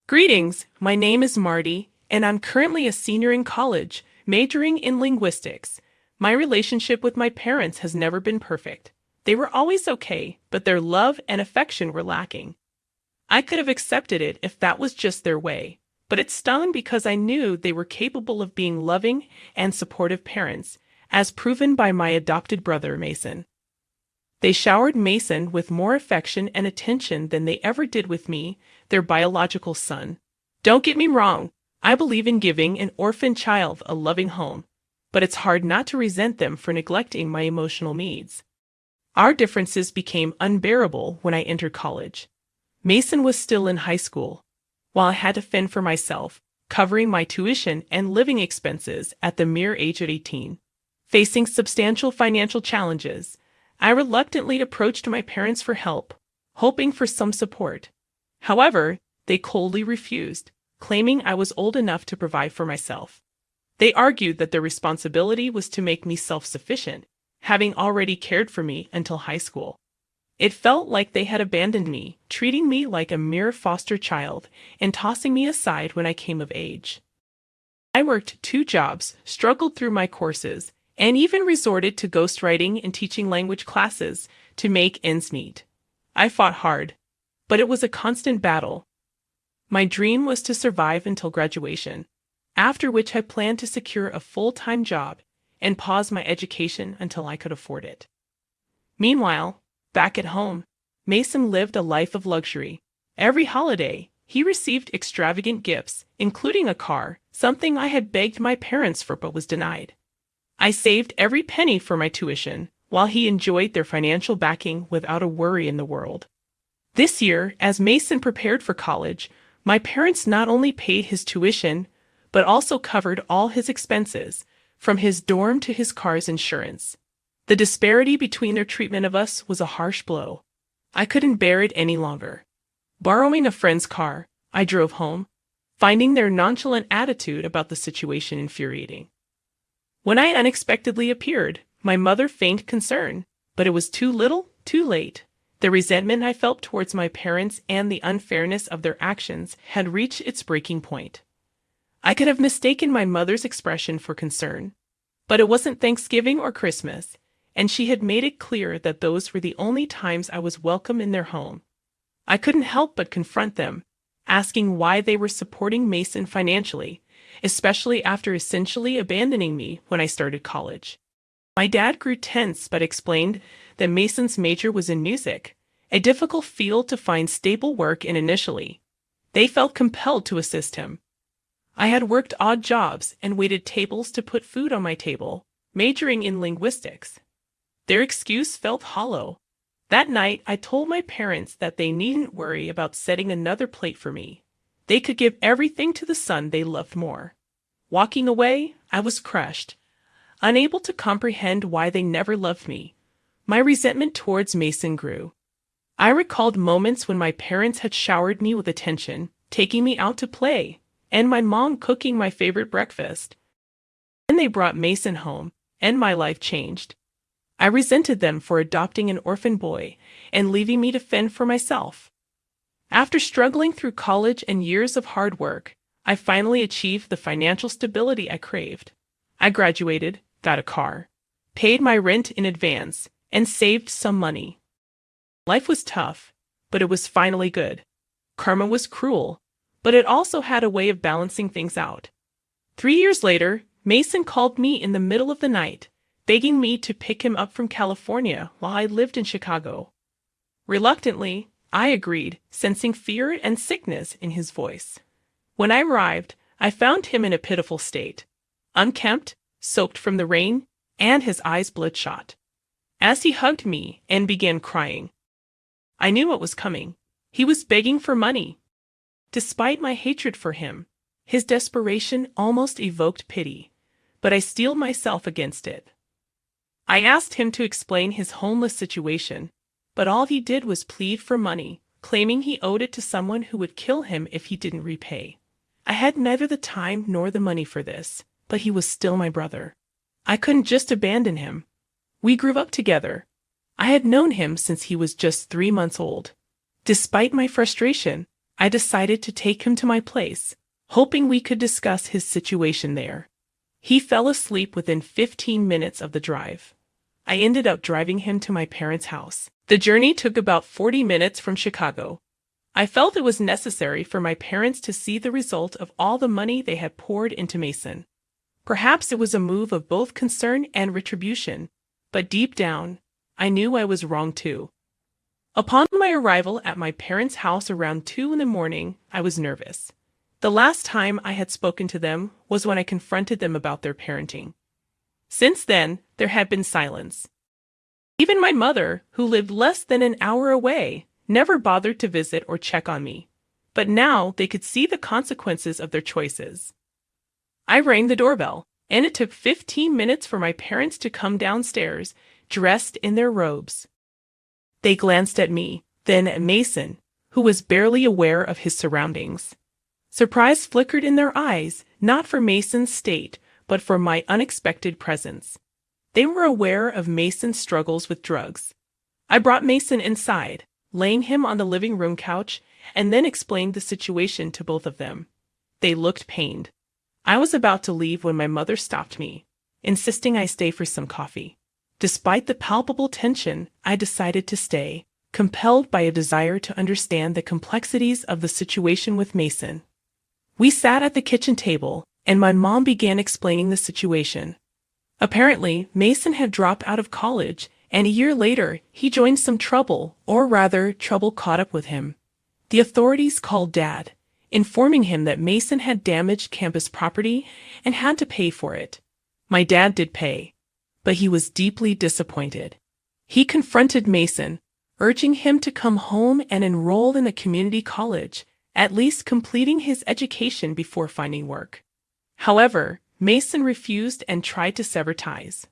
Greetings, my name is Marty, and I'm currently a senior in college, majoring in linguistics. My relationship with my parents has never been perfect. They were always okay, but their love and affection were lacking. I could have accepted it if that was just their way, but it stung because I knew they were capable of being loving and supportive parents, as proven by my adopted brother, Mason. They showered Mason with more affection and attention than they ever did with me, their biological son. Don't get me wrong, I believe in giving an orphan child a loving home, but it's hard not to resent them for neglecting my emotional needs. Our differences became unbearable when I entered college. Mason was still in high school, while I had to fend for myself, covering my tuition and living expenses at the mere age of 18. Facing substantial financial challenges, I reluctantly approached my parents for help, hoping for some support. However, they coldly refused, claiming I was old enough to provide for myself. They argued that their responsibility was to make me self-sufficient, having already cared for me until high school. It felt like they had abandoned me, treating me like a mere foster child and tossing me aside when I came of age. I worked 2 jobs, struggled through my courses, and even resorted to ghostwriting and teaching language classes to make ends meet. I fought hard, but it was a constant battle. My dream was to survive until graduation, after which I planned to secure a full-time job and pause my education until I could afford it. Meanwhile, back at home, Mason lived a life of luxury. Every holiday, he received extravagant gifts, including a car, something I had begged my parents for but was denied. I saved every penny for my tuition, while he enjoyed their financial backing without a worry in the world. This year, as Mason prepared for college, my parents not only paid his tuition, but also covered all his expenses, from his dorm to his car's insurance. The disparity between their treatment of us was a harsh blow. I couldn't bear it any longer. Borrowing a friend's car, I drove home, finding their nonchalant attitude about the situation infuriating. When I unexpectedly appeared, my mother feigned concern, but it was too little, too late. The resentment I felt towards my parents and the unfairness of their actions had reached its breaking point. I could have mistaken my mother's expression for concern, but it wasn't Thanksgiving or Christmas, and she had made it clear that those were the only times I was welcome in their home. I couldn't help but confront them, asking why they were supporting Mason financially, especially after essentially abandoning me when I started college. My dad grew tense but explained that Mason's major was in music, a difficult field to find stable work in initially. They felt compelled to assist him. I had worked odd jobs and waited tables to put food on my table, majoring in linguistics. Their excuse felt hollow. That night, I told my parents that they needn't worry about setting another plate for me. They could give everything to the son they loved more. Walking away, I was crushed, unable to comprehend why they never loved me. My resentment towards Mason grew. I recalled moments when my parents had showered me with attention, taking me out to play, and my mom cooking my favorite breakfast. Then they brought Mason home, and my life changed. I resented them for adopting an orphan boy and leaving me to fend for myself. After struggling through college and years of hard work, I finally achieved the financial stability I craved. I graduated, got a car, paid my rent in advance, and saved some money. Life was tough, but it was finally good. Karma was cruel, but it also had a way of balancing things out. 3 years later, Mason called me in the middle of the night, begging me to pick him up from California while I lived in Chicago. Reluctantly, I agreed, sensing fear and sickness in his voice. When I arrived, I found him in a pitiful state, unkempt, soaked from the rain, and his eyes bloodshot. As he hugged me and began crying, I knew what was coming. He was begging for money. Despite my hatred for him, his desperation almost evoked pity, but I steeled myself against it. I asked him to explain his homeless situation, but all he did was plead for money, claiming he owed it to someone who would kill him if he didn't repay. I had neither the time nor the money for this, but he was still my brother. I couldn't just abandon him. We grew up together. I had known him since he was just 3 months old. Despite my frustration, I decided to take him to my place, hoping we could discuss his situation there. He fell asleep within 15 minutes of the drive. I ended up driving him to my parents' house. The journey took about 40 minutes from Chicago. I felt it was necessary for my parents to see the result of all the money they had poured into Mason. Perhaps it was a move of both concern and retribution, but deep down, I knew I was wrong too. Upon my arrival at my parents' house around 2 in the morning, I was nervous. The last time I had spoken to them was when I confronted them about their parenting. Since then, there had been silence. Even my mother, who lived less than an hour away, never bothered to visit or check on me. But now they could see the consequences of their choices. I rang the doorbell, and it took 15 minutes for my parents to come downstairs, dressed in their robes. They glanced at me, then at Mason, who was barely aware of his surroundings. Surprise flickered in their eyes, not for Mason's state, but for my unexpected presence. They were aware of Mason's struggles with drugs. I brought Mason inside, laying him on the living room couch, and then explained the situation to both of them. They looked pained. I was about to leave when my mother stopped me, insisting I stay for some coffee. Despite the palpable tension, I decided to stay, compelled by a desire to understand the complexities of the situation with Mason. We sat at the kitchen table, and my mom began explaining the situation. Apparently, Mason had dropped out of college, and a year later, he joined some trouble, or rather, trouble caught up with him. The authorities called Dad, informing him that Mason had damaged campus property and had to pay for it. My dad did pay, but he was deeply disappointed. He confronted Mason, urging him to come home and enroll in a community college, at least completing his education before finding work. However, Mason refused and tried to sever ties.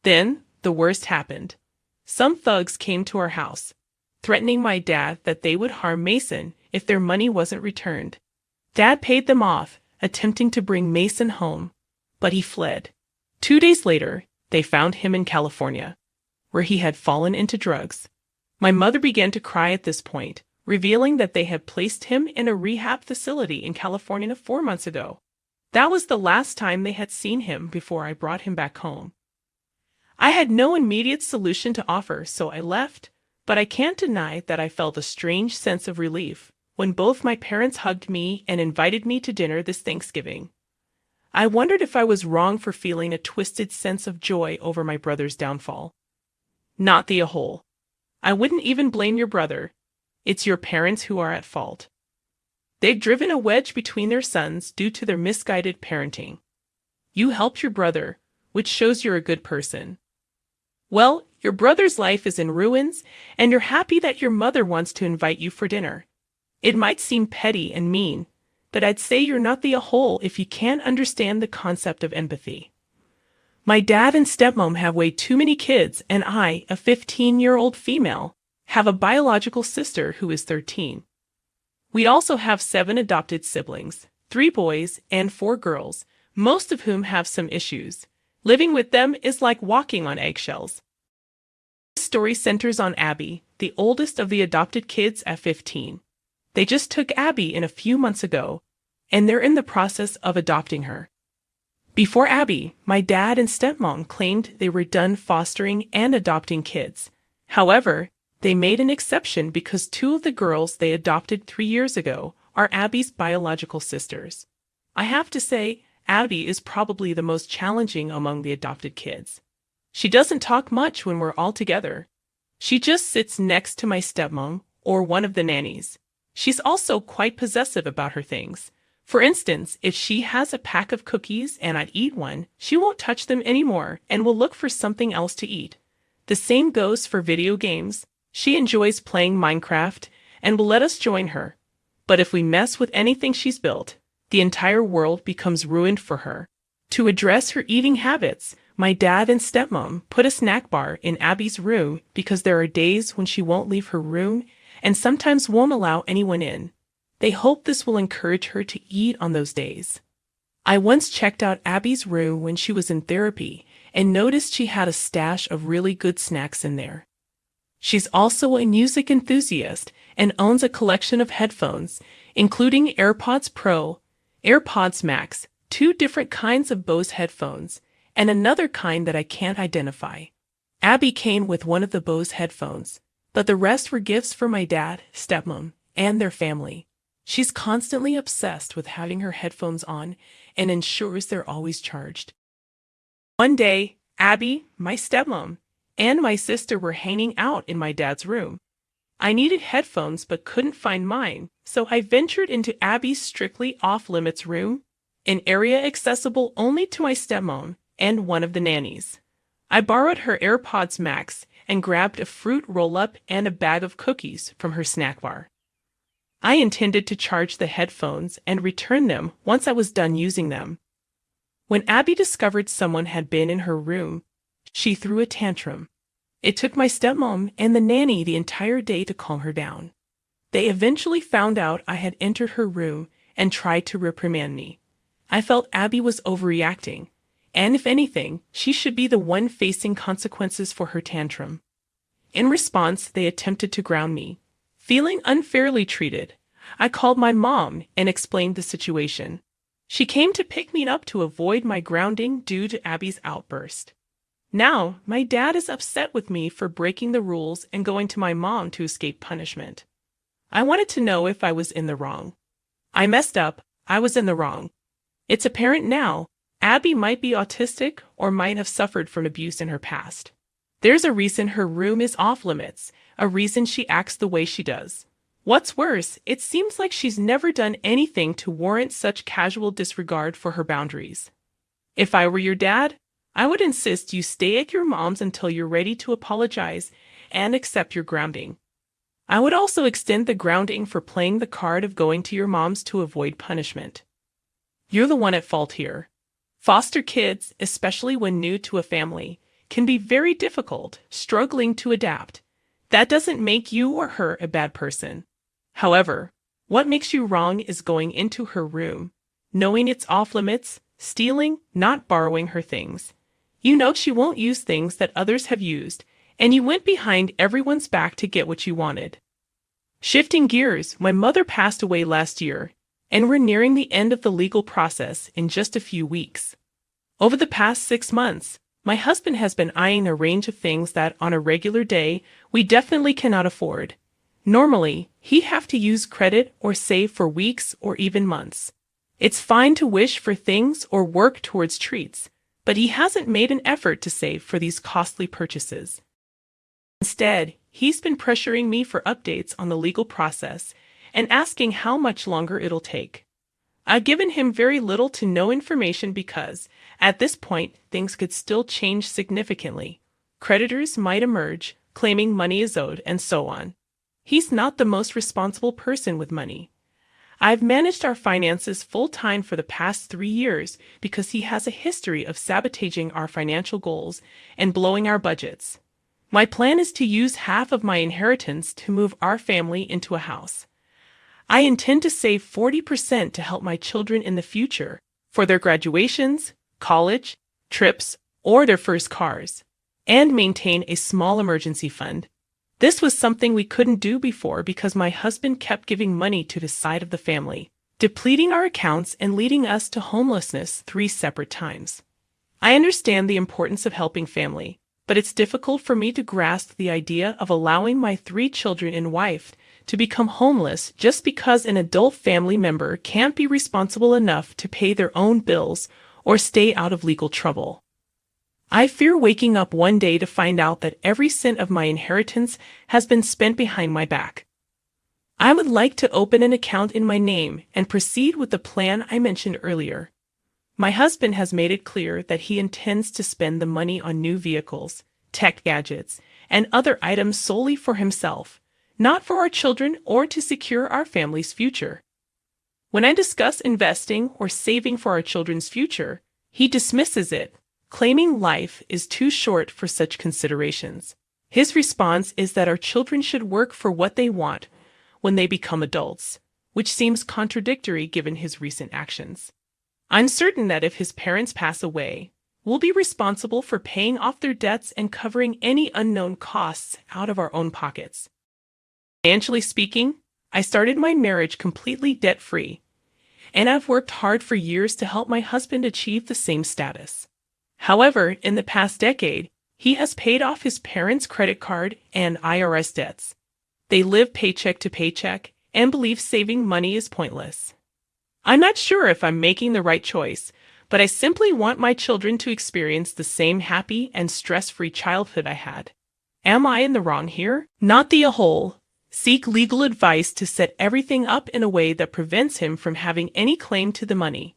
Then, the worst happened. Some thugs came to our house, threatening my dad that they would harm Mason if their money wasn't returned. Dad paid them off, attempting to bring Mason home, but he fled. 2 days later, they found him in California, where he had fallen into drugs. My mother began to cry at this point, revealing that they had placed him in a rehab facility in California 4 months ago. That was the last time they had seen him before I brought him back home. I had no immediate solution to offer, so I left, but I can't deny that I felt a strange sense of relief when both my parents hugged me and invited me to dinner this Thanksgiving. I wondered if I was wrong for feeling a twisted sense of joy over my brother's downfall. Not the whole. I wouldn't even blame your brother. It's your parents who are at fault. They've driven a wedge between their sons due to their misguided parenting. You helped your brother, which shows you're a good person. Well, your brother's life is in ruins, and you're happy that your mother wants to invite you for dinner. It might seem petty and mean, but I'd say you're not the whole if you can't understand the concept of empathy. My dad and stepmom have way too many kids, and I, a 15-year-old female, have a biological sister who is 13. We also have 7 adopted siblings, 3 boys and 4 girls, most of whom have some issues. Living with them is like walking on eggshells. This story centers on Abby, the oldest of the adopted kids at 15. They just took Abby in a few months ago, and they're in the process of adopting her. Before Abby, my dad and stepmom claimed they were done fostering and adopting kids. However, they made an exception because 2 of the girls they adopted 3 years ago are Abby's biological sisters. I have to say, Abby is probably the most challenging among the adopted kids. She doesn't talk much when we're all together. She just sits next to my stepmom or one of the nannies. She's also quite possessive about her things. For instance, if she has a pack of cookies and I'd eat one, she won't touch them anymore and will look for something else to eat. The same goes for video games. She enjoys playing Minecraft and will let us join her. But if we mess with anything she's built, the entire world becomes ruined for her. To address her eating habits, my dad and stepmom put a snack bar in Abby's room because there are days when she won't leave her room and sometimes won't allow anyone in. They hope this will encourage her to eat on those days. I once checked out Abby's room when she was in therapy and noticed she had a stash of really good snacks in there. She's also a music enthusiast and owns a collection of headphones, including AirPods Pro, AirPods Max, two different kinds of Bose headphones, and another kind that I can't identify. Abby came with one of the Bose headphones, but the rest were gifts for my dad, stepmom, and their family. She's constantly obsessed with having her headphones on and ensures they're always charged. One day, Abby, my stepmom, and my sister were hanging out in my dad's room. I needed headphones but couldn't find mine, so I ventured into Abby's strictly off-limits room, an area accessible only to my stepmom and one of the nannies. I borrowed her AirPods Max and grabbed a fruit roll-up and a bag of cookies from her snack bar. I intended to charge the headphones and return them once I was done using them. When Abby discovered someone had been in her room, she threw a tantrum. It took my stepmom and the nanny the entire day to calm her down. They eventually found out I had entered her room and tried to reprimand me. I felt Abby was overreacting, and if anything, she should be the one facing consequences for her tantrum. In response, they attempted to ground me. Feeling unfairly treated, I called my mom and explained the situation. She came to pick me up to avoid my grounding due to Abby's outburst. Now, my dad is upset with me for breaking the rules and going to my mom to escape punishment. I wanted to know if I was in the wrong. I messed up. I was in the wrong. It's apparent now, Abby might be autistic or might have suffered from abuse in her past. There's a reason her room is off limits, a reason she acts the way she does. What's worse, it seems like she's never done anything to warrant such casual disregard for her boundaries. If I were your dad, I would insist you stay at your mom's until you're ready to apologize and accept your grounding. I would also extend the grounding for playing the card of going to your mom's to avoid punishment. You're the one at fault here. Foster kids, especially when new to a family, can be very difficult, struggling to adapt. That doesn't make you or her a bad person. However, what makes you wrong is going into her room, knowing it's off limits, stealing, not borrowing her things. You know she won't use things that others have used, and you went behind everyone's back to get what you wanted. Shifting gears, my mother passed away last year, and we're nearing the end of the legal process in just a few weeks. Over the past 6 months, my husband has been eyeing a range of things that, on a regular day, we definitely cannot afford. Normally, he'd have to use credit or save for weeks or even months. It's fine to wish for things or work towards treats, but he hasn't made an effort to save for these costly purchases. Instead, he's been pressuring me for updates on the legal process and asking how much longer it'll take. I've given him very little to no information because, at this point, things could still change significantly. Creditors might emerge, claiming money is owed, and so on. He's not the most responsible person with money. I've managed our finances full-time for the past 3 years because he has a history of sabotaging our financial goals and blowing our budgets. My plan is to use half of my inheritance to move our family into a house. I intend to save 40% to help my children in the future for their graduations, college, trips, or their first cars, and maintain a small emergency fund. This was something we couldn't do before because my husband kept giving money to the side of the family, depleting our accounts and leading us to homelessness 3 separate times. I understand the importance of helping family, but it's difficult for me to grasp the idea of allowing my 3 children and wife to become homeless just because an adult family member can't be responsible enough to pay their own bills or stay out of legal trouble. I fear waking up one day to find out that every cent of my inheritance has been spent behind my back. I would like to open an account in my name and proceed with the plan I mentioned earlier. My husband has made it clear that he intends to spend the money on new vehicles, tech gadgets, and other items solely for himself, not for our children or to secure our family's future. When I discuss investing or saving for our children's future, he dismisses it, claiming life is too short for such considerations. His response is that our children should work for what they want when they become adults, which seems contradictory given his recent actions. I'm certain that if his parents pass away, We'll be responsible for paying off their debts and covering any unknown costs out of our own pockets. Financially speaking, I started my marriage completely debt-free, and I've worked hard for years to help my husband achieve the same status. However, in the past decade, he has paid off his parents' credit card and IRS debts. They live paycheck to paycheck and believe saving money is pointless. I'm not sure if I'm making the right choice, but I simply want my children to experience the same happy and stress-free childhood I had. Am I in the wrong here? Not the whole. Seek legal advice to set everything up in a way that prevents him from having any claim to the money.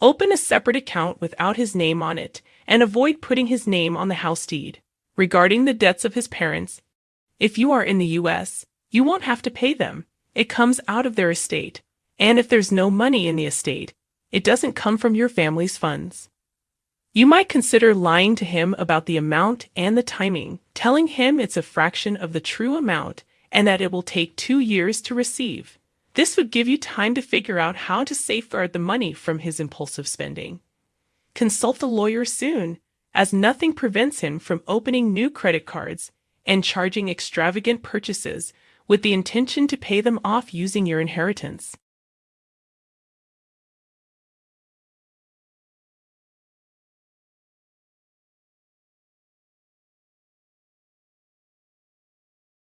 Open a separate account without his name on it, and avoid putting his name on the house deed. Regarding the debts of his parents, if you are in the U.S., you won't have to pay them. It comes out of their estate. And if there's no money in the estate, it doesn't come from your family's funds. You might consider lying to him about the amount and the timing, telling him it's a fraction of the true amount and that it will take 2 years to receive. This would give you time to figure out how to safeguard the money from his impulsive spending. Consult a lawyer soon, as nothing prevents him from opening new credit cards and charging extravagant purchases with the intention to pay them off using your inheritance.